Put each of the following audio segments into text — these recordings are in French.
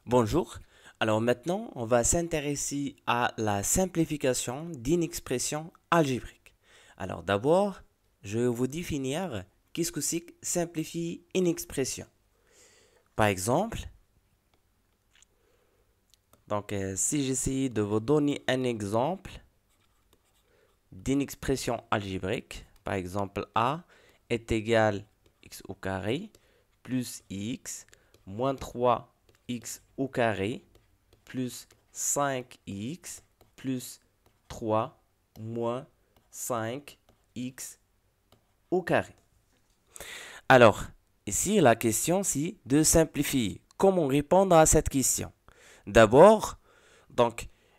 Bonjour. Alors maintenant, on va s'intéresser à la simplification d'une expression algébrique. Alors d'abord, je vais vous définir qu'est-ce que c'est que simplifier une expression. Par exemple, si j'essaye de vous donner un exemple d'une expression algébrique, par exemple a est égal x au carré plus x moins 3x au carré plus 5x plus 3 moins 5x au carré. Alors, ici, la question, c'est de simplifier. Comment répondre à cette question? D'abord,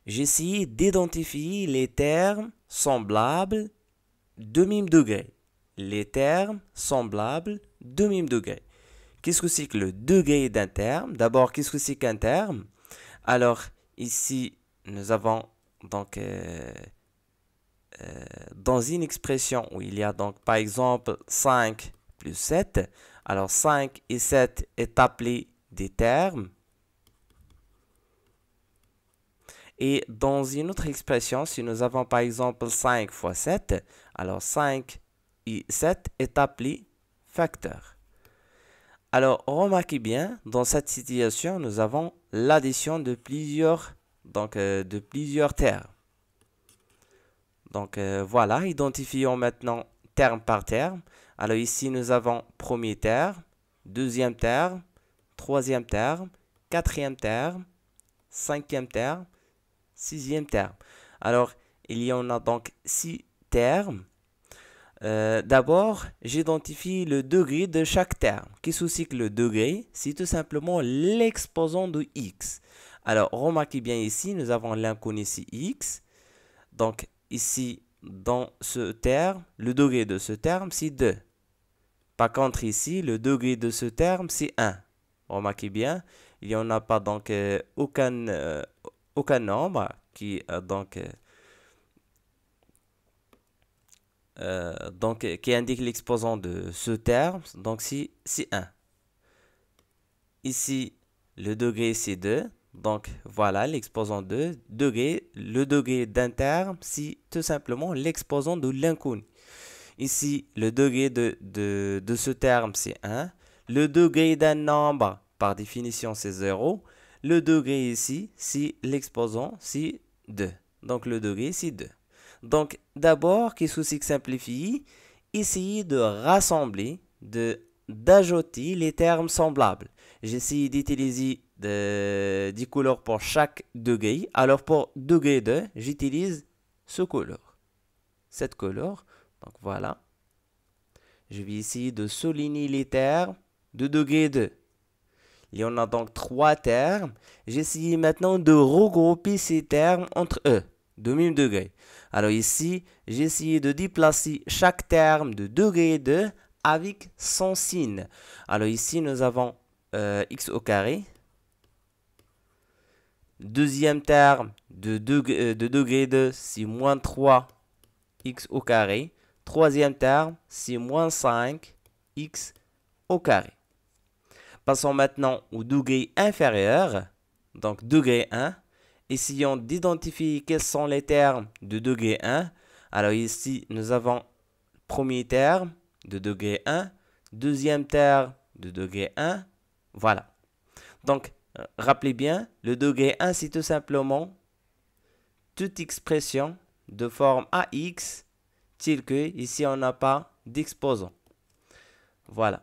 j'ai essayé d'identifier les termes semblables de même degré. Les termes semblables de même degré. Qu'est-ce que c'est que le degré d'un terme? D'abord, qu'est-ce que c'est qu'un terme? Alors, ici, nous avons dans une expression où il y a donc par exemple 5 plus 7, alors 5 et 7 est appelé des termes. Et dans une autre expression, si nous avons par exemple 5 fois 7, alors 5 et 7 est appelé facteur. Alors, remarquez bien, dans cette situation, nous avons l'addition de plusieurs termes. Voilà, identifions maintenant terme par terme. Alors ici, nous avons premier terme, deuxième terme, troisième terme, quatrième terme, cinquième terme, sixième terme. Alors, il y en a donc 6 termes. D'abord, j'identifie le degré de chaque terme. Qu'est-ce que c'est que le degré? C'est tout simplement l'exposant de x. Alors, remarquez bien ici, nous avons l'inconnu ici x. Donc, ici, dans ce terme, le degré de ce terme, c'est 2. Par contre, ici, le degré de ce terme, c'est 1. Remarquez bien, il n'y en a pas donc aucun nombre qui qui indique l'exposant de ce terme, donc c'est 1. Ici, le degré c'est 2, donc voilà l'exposant de degré. Le degré d'un terme, c'est tout simplement l'exposant de l'inconnu. Ici, le degré de ce terme, c'est 1. Le degré d'un nombre, par définition, c'est 0. Le degré ici, c'est l'exposant, c'est 2. Donc le degré, c'est 2. Donc, d'abord, qu'est-ce que c'est que simplifier? Essayez de rassembler, d'ajouter les termes semblables. J'essaie d'utiliser des couleurs pour chaque degré. Alors, pour degré 2, j'utilise ce couleur. Cette couleur. Donc, voilà. Je vais essayer de souligner les termes de degré 2. Il y en a donc 3 termes. J'essaie maintenant de regrouper ces termes entre eux, de même degré. Alors ici, j'ai essayé de déplacer chaque terme de degré 2 avec son signe. Alors ici, nous avons x au carré. Deuxième terme de degré 2, c'est moins 3x au carré. Troisième terme, c'est moins 5x au carré. Passons maintenant au degré inférieur, donc degré 1. Essayons d'identifier quels sont les termes de degré 1. Alors ici, nous avons premier terme de degré 1, deuxième terme de degré 1. Voilà. Donc, rappelez bien, le degré 1, c'est tout simplement toute expression de forme AX, telle que ici, on n'a pas d'exposant. Voilà.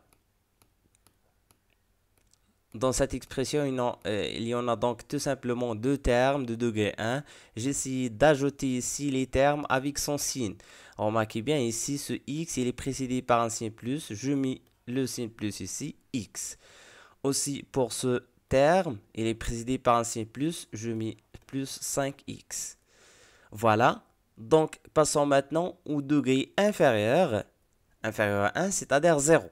Dans cette expression, il y en a donc tout simplement 2 termes de degré 1. J'essaie d'ajouter ici les termes avec son signe. Remarquez bien ici, ce x, il est précédé par un signe plus. Je mets le signe plus ici, x. Aussi, pour ce terme, il est précédé par un signe plus. Je mets plus 5x. Voilà. Donc, passons maintenant au degré inférieur. Inférieur à 1, c'est-à-dire 0.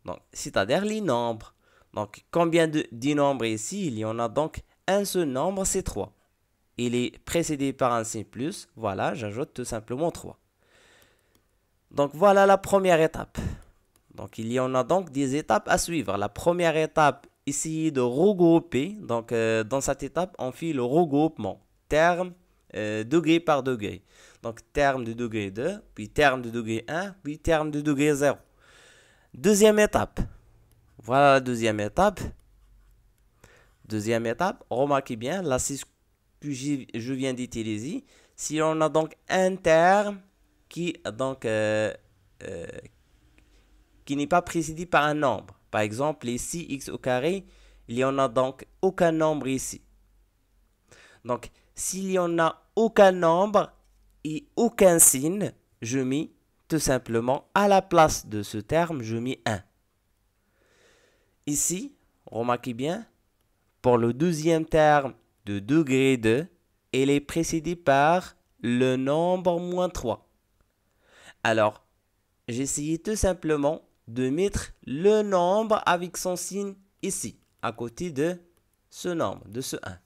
Donc, c'est-à-dire les nombres. Donc, combien de nombres ici? Il y en a donc un seul nombre, c'est 3. Il est précédé par un signe plus. Voilà, j'ajoute tout simplement 3. Donc, voilà la première étape. Donc, il y en a donc des étapes à suivre. La première étape, essayer de regrouper. Donc, dans cette étape, on fait le regroupement. Terme, degré par degré. Donc, terme de degré 2, puis terme de degré 1, puis terme de degré 0. Deuxième étape. Voilà la deuxième étape. Deuxième étape, remarquez bien, là c'est ce que je viens d'utiliser. Si on a donc un terme qui, qui n'est pas précédé par un nombre. Par exemple, ici, x au carré, il n'y en a donc aucun nombre ici. Donc, s'il n'y en a aucun nombre et aucun signe, je mets tout simplement à la place de ce terme, je mets 1. Ici, remarquez bien, pour le deuxième terme de degré 2, il est précédé par le nombre moins 3. Alors, j'ai essayé tout simplement de mettre le nombre avec son signe ici, à côté de ce nombre, de ce 1.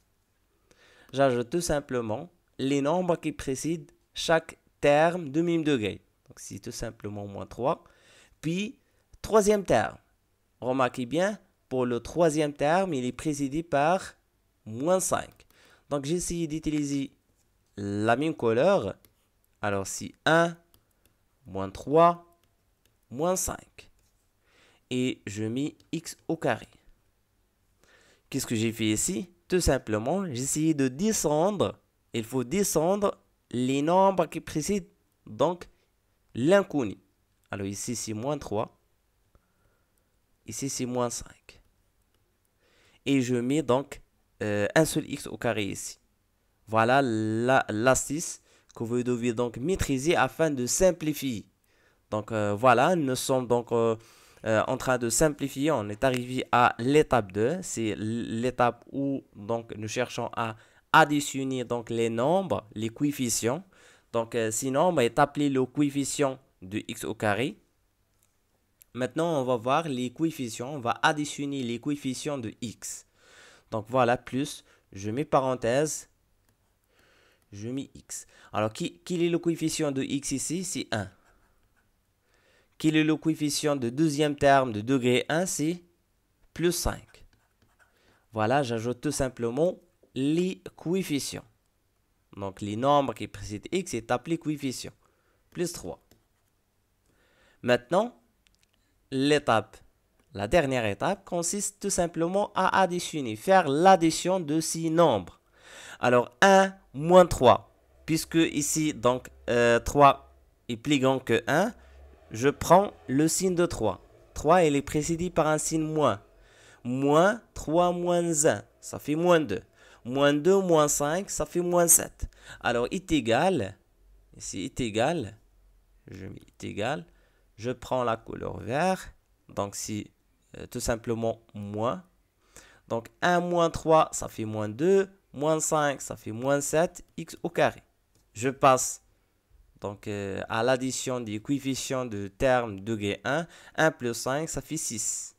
J'ajoute tout simplement les nombres qui précèdent chaque terme de même degré. Donc, c'est tout simplement moins 3. Puis, troisième terme. Remarquez bien, pour le troisième terme, il est précédé par moins 5. Donc, j'ai essayé d'utiliser la même couleur. Alors, c'est 1, moins 3, moins 5. Et je mets x au carré. Qu'est-ce que j'ai fait ici? Tout simplement, j'ai essayé de descendre. Il faut descendre les nombres qui précèdent donc l'inconnu. Alors, ici, c'est moins 3. Ici, c'est moins 5. Et je mets donc un seul x au carré ici. Voilà l'astuce que vous devez donc maîtriser afin de simplifier. Donc voilà, nous sommes donc en train de simplifier. On est arrivé à l'étape 2. C'est l'étape où donc, nous cherchons à additionner donc, les nombres, les coefficients. Donc ce nombre est appelé le coefficient de x au carré. Maintenant, on va voir les coefficients. On va additionner les coefficients de x. Donc voilà, plus, je mets parenthèse, je mets x. Alors, quel est le coefficient de x ici? C'est 1. Quel est le coefficient de deuxième terme de degré 1? C'est plus 5. Voilà, j'ajoute tout simplement les coefficients. Donc, les nombres qui précèdent x est appelé coefficient. Plus 3. Maintenant, la dernière étape consiste tout simplement à additionner, faire l'addition de ces nombres. Alors 1 moins 3, puisque ici donc 3 est plus grand que 1, je prends le signe de 3. 3 il est précédé par un signe moins. Moins 3 moins 1, ça fait moins 2. Moins 2 moins 5, ça fait moins 7. Alors est égal, ici est égal, je mets est égal, je prends la couleur vert. Donc, c'est tout simplement moins. Donc, 1 moins 3, ça fait moins 2. Moins 5, ça fait moins 7. X au carré. Je passe donc, à l'addition des coefficients de terme degré 1. 1 plus 5, ça fait 6.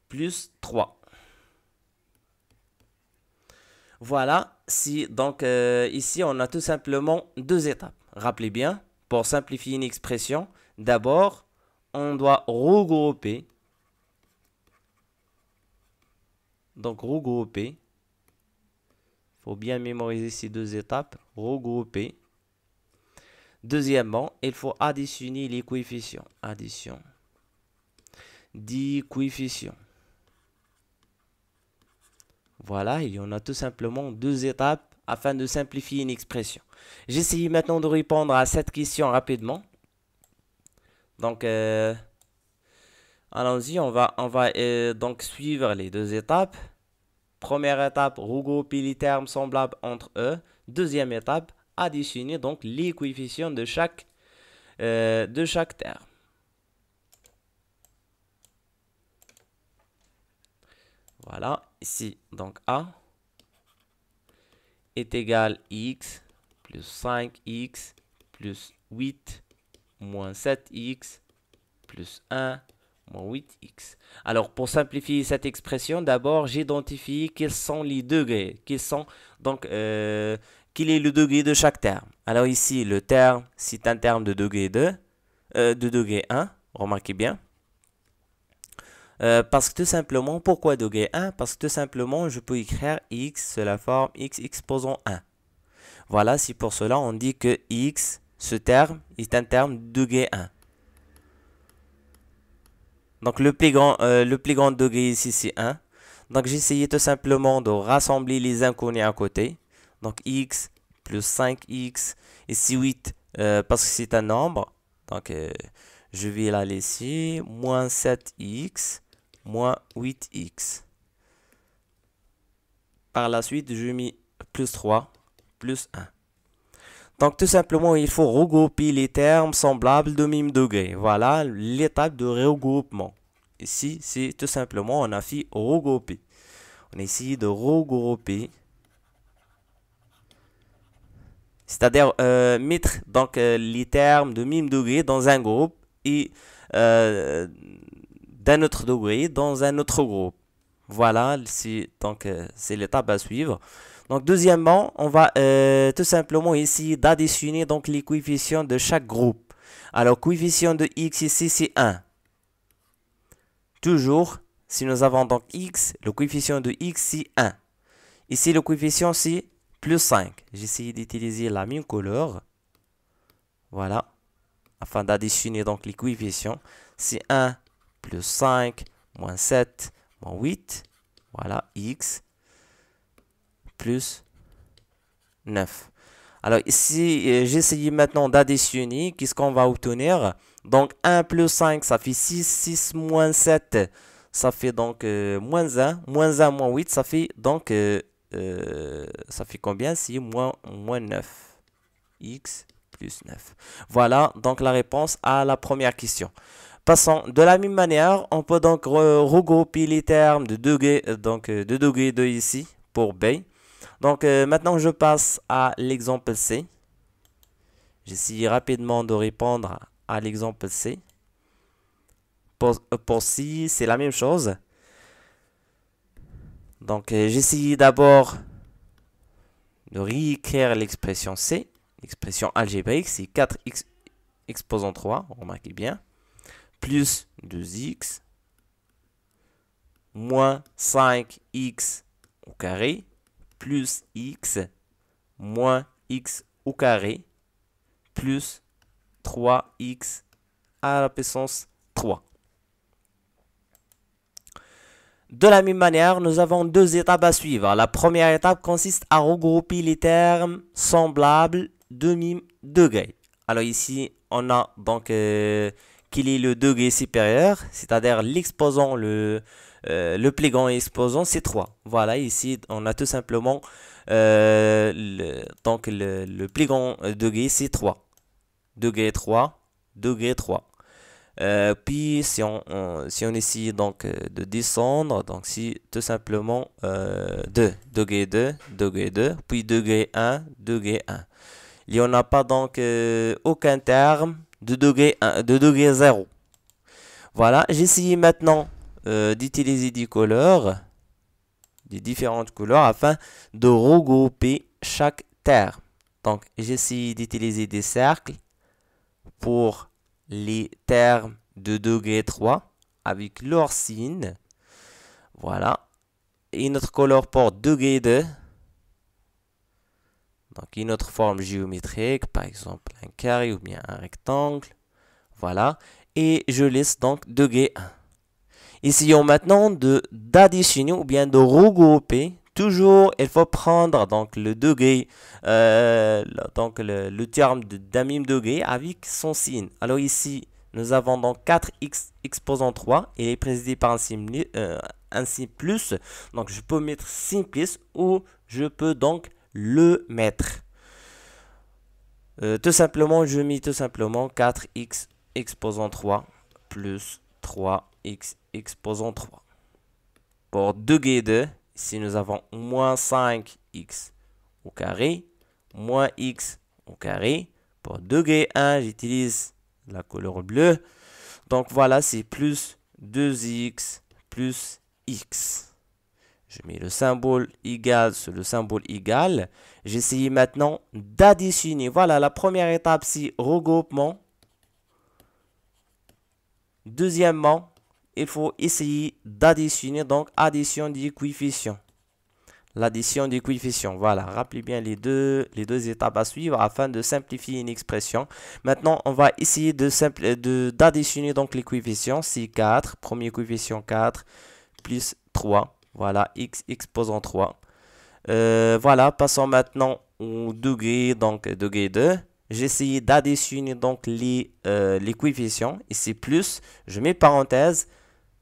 Plus 3. Voilà. Donc, ici, on a tout simplement deux étapes. Rappelez bien, pour simplifier une expression, d'abord, on doit regrouper. Donc, regrouper. Il faut bien mémoriser ces deux étapes. Regrouper. Deuxièmement, il faut additionner les coefficients. Addition des coefficients. Voilà, il y en a tout simplement deux étapes afin de simplifier une expression. J'essaie maintenant de répondre à cette question rapidement. Donc, allons-y, on va donc suivre les deux étapes. Première étape, regrouper les termes semblables entre eux. Deuxième étape, additionner donc les coefficients de chaque terme. Voilà, ici, donc A est égal à x plus 5x plus 8 moins 7x plus 1 moins 8x. Alors, pour simplifier cette expression, d'abord, j'identifie quels sont les degrés. Quel est le degré de chaque terme. Alors ici, le terme, c'est un terme de degré 2, de degré 1, remarquez bien. Parce que tout simplement, pourquoi degré 1? Parce que tout simplement, je peux écrire x sous la forme x exposant 1. Voilà, c'est pour cela on dit que x, ce terme, est un terme de degré 1. Donc le plus grand degré ici, c'est 1. Donc j'ai essayé tout simplement de rassembler les inconnus à côté. Donc x plus 5x, ici 8, parce que c'est un nombre. Donc je vais la laisser, moins 7x, moins 8x. Par la suite, je mets plus 3, plus 1. Donc tout simplement, il faut regrouper les termes semblables de même degré. Voilà l'étape de regroupement. Ici, c'est tout simplement, on a fait regrouper. On a essayé de regrouper. C'est-à-dire mettre donc, les termes de même degré dans un groupe et d'un autre degré dans un autre groupe. Voilà, c'est l'étape à suivre. Donc deuxièmement, on va tout simplement essayer d'additionner donc les coefficients de chaque groupe. Alors coefficient de x ici c'est 1. Toujours, si nous avons donc x, le coefficient de x c'est 1. Ici le coefficient c'est plus 5. J'ai essayé d'utiliser la même couleur. Voilà, afin d'additionner donc les coefficients. C'est 1 plus 5 moins 7 moins 8. Voilà, x plus 9. Alors ici, j'essaye maintenant d'additionner. Qu'est-ce qu'on va obtenir? Donc 1 plus 5, ça fait 6. 6 moins 7, ça fait donc moins 1. Moins 1 moins 8, ça fait donc... ça fait combien? C'est moins 9. X plus 9. Voilà donc la réponse à la première question. Passons de la même manière, on peut donc regrouper les termes de degré, de degré 2 ici pour B. Donc maintenant je passe à l'exemple C. J'essaie rapidement de répondre à l'exemple C. Pour C, c'est la même chose. Donc j'essaie d'abord de réécrire l'expression C. L'expression algébrique, c'est 4x exposant 3, remarquez bien, plus 2x, moins 5x au carré, plus x, moins x au carré, plus 3x à la puissance 3. De la même manière, nous avons deux étapes à suivre. La première étape consiste à regrouper les termes semblables de même degré. Alors ici, on a donc quel est le degré supérieur, c'est-à-dire l'exposant, le plus grand exposant, c'est 3. Voilà, ici, on a tout simplement le plus grand degré, c'est 3. Degré 3, degré 3. Puis si on essaye donc de descendre, donc si tout simplement 2, degré 2, degré 2, puis degré 1, degré 1. Il n'y en a pas donc aucun terme de degré 1, de degré 0. Voilà, j'essaye maintenant d'utiliser des couleurs, des différentes couleurs afin de regrouper chaque terme. Donc j'essaye d'utiliser des cercles pour les termes de degré 3 avec leur signe. Voilà. Et notre couleur pour degré 2. Donc une autre forme géométrique, par exemple un carré ou bien un rectangle. Voilà. Et je laisse donc degré 1. Essayons maintenant d'additionner ou bien de regrouper. Toujours, il faut prendre donc le degré, donc le terme d'un même degré avec son signe. Alors ici, nous avons donc 4x exposant 3. Il est précédé par un signe plus. Donc je peux mettre signe plus ou je peux donc le mettre. Tout simplement, je mets tout simplement 4x exposant 3 plus 3x exposant 3. Pour degré 2, ici nous avons moins 5x au carré, moins x au carré. Pour degré 1, j'utilise la couleur bleue. Donc voilà, c'est plus 2x plus x. Je mets le symbole égal sur le symbole égal. J'essaye maintenant d'additionner. Voilà, la première étape, c'est regroupement. Deuxièmement, il faut essayer d'additionner, donc addition des coefficients. L'addition des coefficients, voilà, rappelez bien les deux étapes à suivre afin de simplifier une expression. Maintenant, on va essayer d'additionner donc les coefficients. C'est 4, premier coefficient 4, plus 3, voilà, x exposant 3. Voilà, passons maintenant au degré, donc degré 2. J'ai essayé d'additionner donc les coefficients. Ici plus, je mets parenthèse.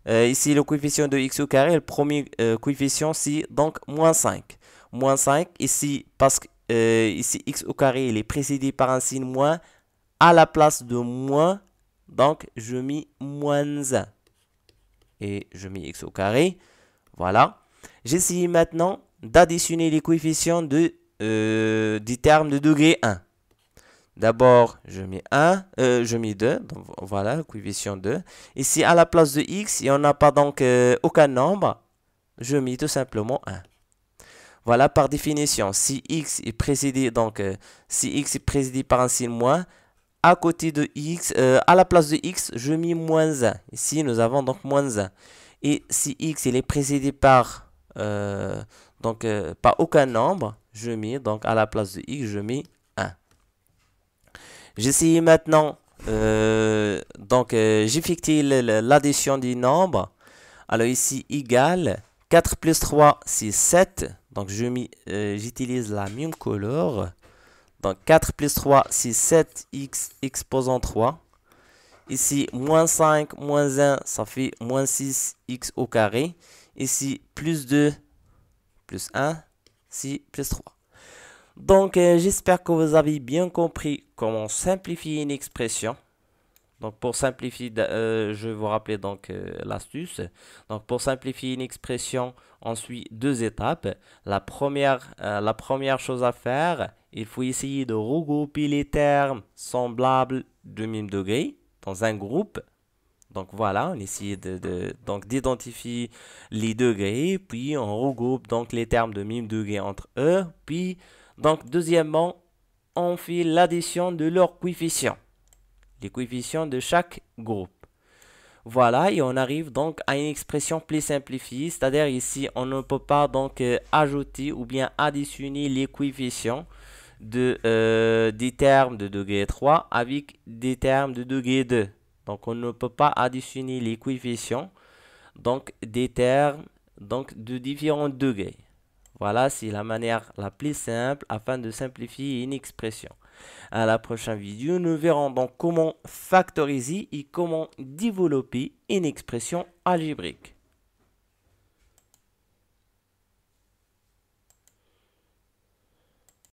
Ici, le coefficient de x au carré, le premier coefficient, c'est donc moins 5. Moins 5, ici, parce que ici, x au carré, il est précédé par un signe moins. À la place de moins, donc, je mets moins 1. Et je mets x au carré. Voilà. J'essaie maintenant d'additionner les coefficients du terme de degré 1. D'abord, je mets 1, je mets 2, donc voilà, le coefficient 2. Ici, à la place de x, il n'y en a pas donc aucun nombre, je mets tout simplement 1. Voilà, par définition, si x est précédé, donc si x est précédé par un signe moins, à côté de x, à la place de x, je mets moins 1. Ici, nous avons donc moins 1. Et si x il est précédé par, par aucun nombre, je mets donc à la place de x, je mets 1. J'essaie maintenant, j'effectue l'addition des nombres. Alors ici, égal, 4 plus 3, c'est 7. Donc, j'utilise la même couleur. Donc, 4 plus 3, c'est 7x exposant 3. Ici, moins 5, moins 1, ça fait moins 6x au carré. Ici, plus 2, plus 1, c'est plus 3. Donc, j'espère que vous avez bien compris comment simplifier une expression. Donc, pour simplifier, je vais vous rappeler donc l'astuce. Donc, pour simplifier une expression, on suit deux étapes. La première chose à faire, il faut essayer de regrouper les termes semblables de même degré dans un groupe. Donc, voilà, on essaie d'identifier les degrés, puis on regroupe donc les termes de même degré entre eux, puis donc, deuxièmement, on fait l'addition de leurs coefficients, les coefficients de chaque groupe. Voilà, et on arrive donc à une expression plus simplifiée, c'est-à-dire ici, on ne peut pas donc ajouter ou bien additionner les coefficients des termes de degré 3 avec des termes de degré 2. Donc, on ne peut pas additionner les coefficients donc des termes donc de différents degrés. Voilà, c'est la manière la plus simple afin de simplifier une expression. À la prochaine vidéo, nous verrons donc comment factoriser et comment développer une expression algébrique.